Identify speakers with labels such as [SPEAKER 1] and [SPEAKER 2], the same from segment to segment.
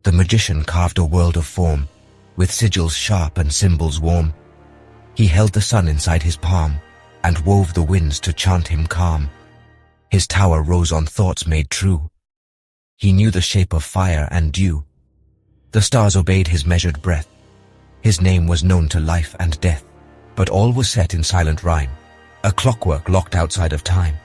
[SPEAKER 1] The magician carved a world of form, with sigils sharp and symbols warm. He held the sun inside his palm, and wove the winds to chant him calm. His tower rose on thoughts made true. He knew the shape of fire and dew. The stars obeyed his measured breath. His name was known to life and death, but all was set in silent rhyme, a clockwork locked outside of time.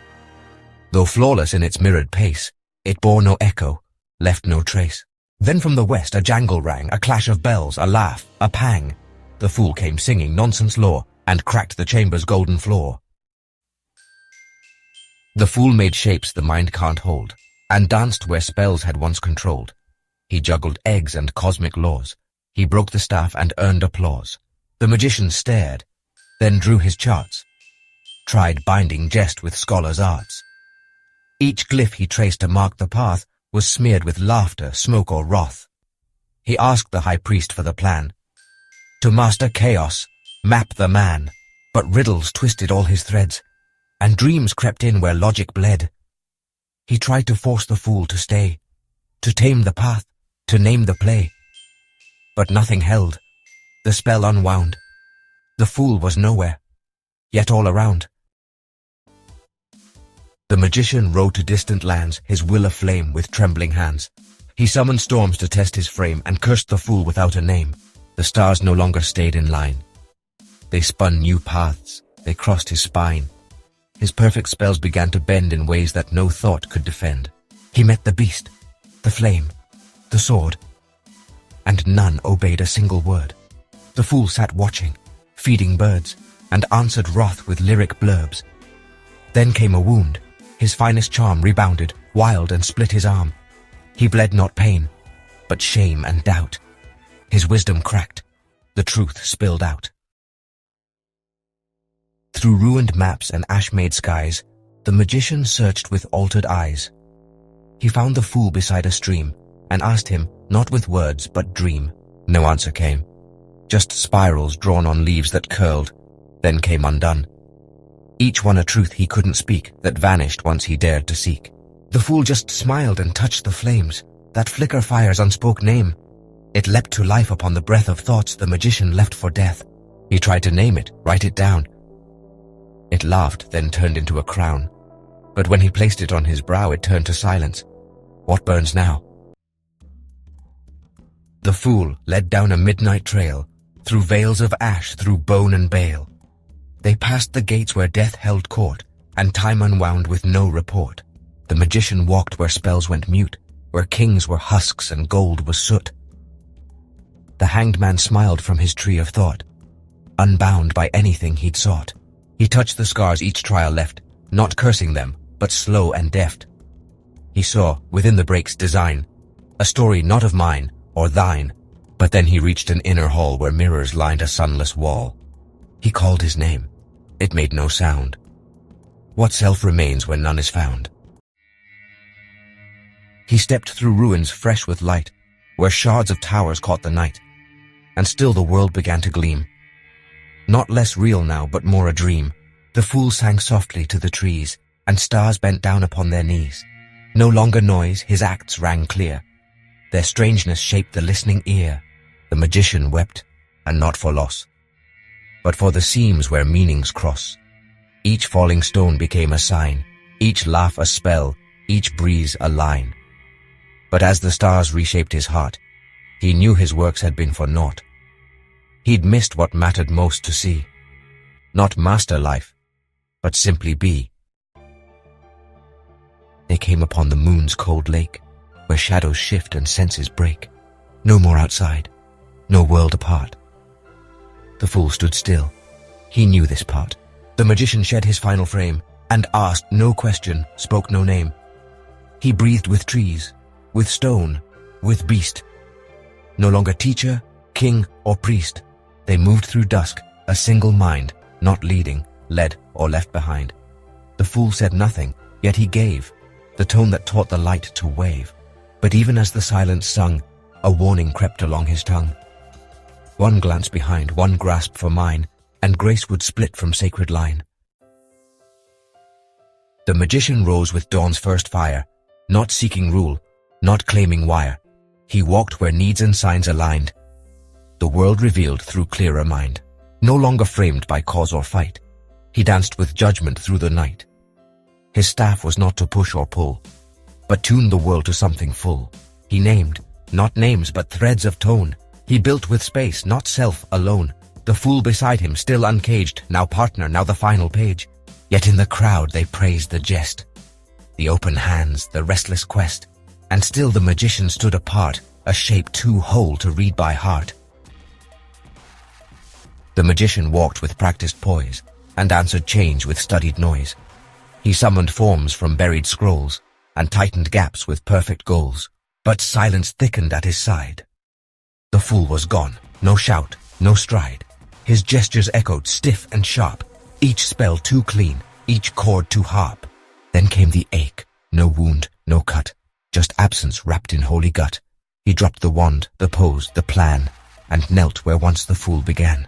[SPEAKER 1] Though flawless in its mirrored pace, it bore no echo, left no trace. Then from the west a jangle rang, a clash of bells, a laugh, a pang. The fool came singing nonsense lore, and cracked the chamber's golden floor. The fool made shapes the mind can't hold, and danced where spells had once controlled. He juggled eggs and cosmic laws. He broke the staff and earned applause. The magician stared, then drew his charts, tried binding jest with scholars' arts. Each glyph he traced to mark the path was smeared with laughter, smoke, or wrath. He asked the high priest for the plan, to master chaos, map the man. But riddles twisted all his threads, and dreams crept in where logic bled. He tried to force the fool to stay, to tame the path, to name the play. But nothing held, the spell unwound. The fool was nowhere, yet all around. The magician rode to distant lands, his will aflame with trembling hands. He summoned storms to test his frame, and cursed the fool without a name. The stars no longer stayed in line. They spun new paths, they crossed his spine. His perfect spells began to bend in ways that no thought could defend. He met the beast, the flame, the sword, and none obeyed a single word. The fool sat watching, feeding birds, and answered wrath with lyric blurbs. Then came a wound. His finest charm rebounded, wild, and split his arm. He bled not pain, but shame and doubt. His wisdom cracked, the truth spilled out. Through ruined maps and ash-made skies, the magician searched with altered eyes. He found the fool beside a stream, and asked him, not with words, but dream. No answer came, just spirals drawn on leaves that curled, then came undone. Each one a truth he couldn't speak, that vanished once he dared to seek. The fool just smiled and touched the flames, that flicker fire's unspoke name. It leapt to life upon the breath of thoughts the magician left for death. He tried to name it, write it down. It laughed, then turned into a crown. But when he placed it on his brow, it turned to silence. What burns now? The fool led down a midnight trail, through veils of ash, through bone and bale. They passed the gates where death held court, and time unwound with no report. The magician walked where spells went mute, where kings were husks and gold was soot. The hanged man smiled from his tree of thought, unbound by anything he'd sought. He touched the scars each trial left, not cursing them, but slow and deft. He saw, within the break's design, a story not of mine or thine. But then he reached an inner hall where mirrors lined a sunless wall. He called his name. It made no sound. What self remains when none is found? He stepped through ruins fresh with light, where shards of towers caught the night, and still the world began to gleam. Not less real now, but more a dream. The fool sang softly to the trees, and stars bent down upon their knees. No longer noise, his acts rang clear. Their strangeness shaped the listening ear. The magician wept, and not for loss, but for the seams where meanings cross. Each falling stone became a sign, each laugh a spell, each breeze a line. But as the stars reshaped his heart, he knew his works had been for naught. He'd missed what mattered most to see. Not master life, but simply be. They came upon the moon's cold lake, where shadows shift and senses break. No more outside, no world apart. The fool stood still. He knew this part. The magician shed his final frame, and asked no question, spoke no name. He breathed with trees, with stone, with beast. No longer teacher, king, or priest. They moved through dusk, a single mind, not leading, led, or left behind. The fool said nothing, yet he gave, the tone that taught the light to wave. But even as the silence sung, a warning crept along his tongue. One glance behind, one grasp for mine, and grace would split from sacred line. The magician rose with dawn's first fire, not seeking rule, not claiming wire. He walked where needs and signs aligned. The world revealed through clearer mind, no longer framed by cause or fight. He danced with judgment through the night. His staff was not to push or pull, but tune the world to something full. He named, not names but threads of tone. He built with space, not self alone. The fool beside him, still uncaged, now partner, now the final page. Yet in the crowd they praised the jest, the open hands, the restless quest. And still the magician stood apart, a shape too whole to read by heart. The magician walked with practiced poise, and answered change with studied noise. He summoned forms from buried scrolls, and tightened gaps with perfect goals. But silence thickened at his side. The fool was gone, no shout, no stride. His gestures echoed stiff and sharp, each spell too clean, each chord too harp. Then came the ache, no wound, no cut, just absence wrapped in holy gut. He dropped the wand, the pose, the plan, and knelt where once the fool began.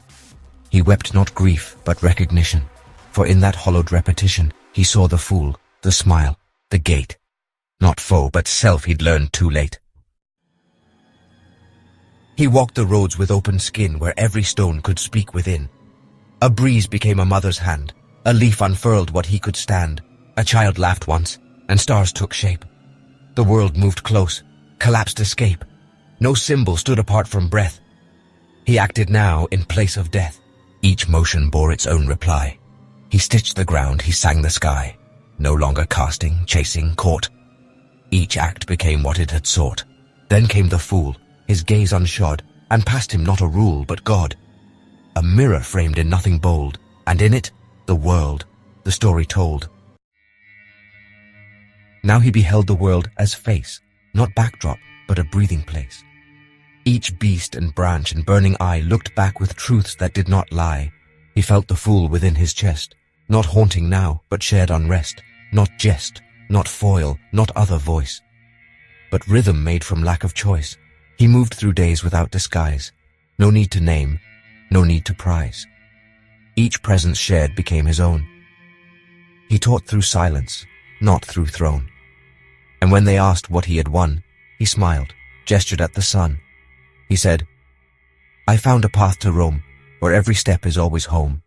[SPEAKER 1] He wept not grief, but recognition, for in that hollowed repetition he saw the fool, the smile, the gate. Not foe, but self he'd learned too late. He walked the roads with open skin, where every stone could speak within. A breeze became a mother's hand, a leaf unfurled what he could stand. A child laughed once, and stars took shape. The world moved close, collapsed escape. No symbol stood apart from breath. He acted now in place of death. Each motion bore its own reply. He stitched the ground, he sang the sky. No longer casting, chasing, caught. Each act became what it had sought. Then came the fool, his gaze unshod, and past him not a rule but God. A mirror framed in nothing bold, and in it, the world, the story told. Now he beheld the world as face, not backdrop, but a breathing place. Each beast and branch and burning eye looked back with truths that did not lie. He felt the fool within his chest, not haunting now, but shared unrest, not jest, not foil, not other voice, but rhythm made from lack of choice. He moved through days without disguise, no need to name, no need to prize. Each presence shared became his own. He taught through silence, not through throne. And when they asked what he had won, he smiled, gestured at the sun. He said, I found a path to Rome, where every step is always home.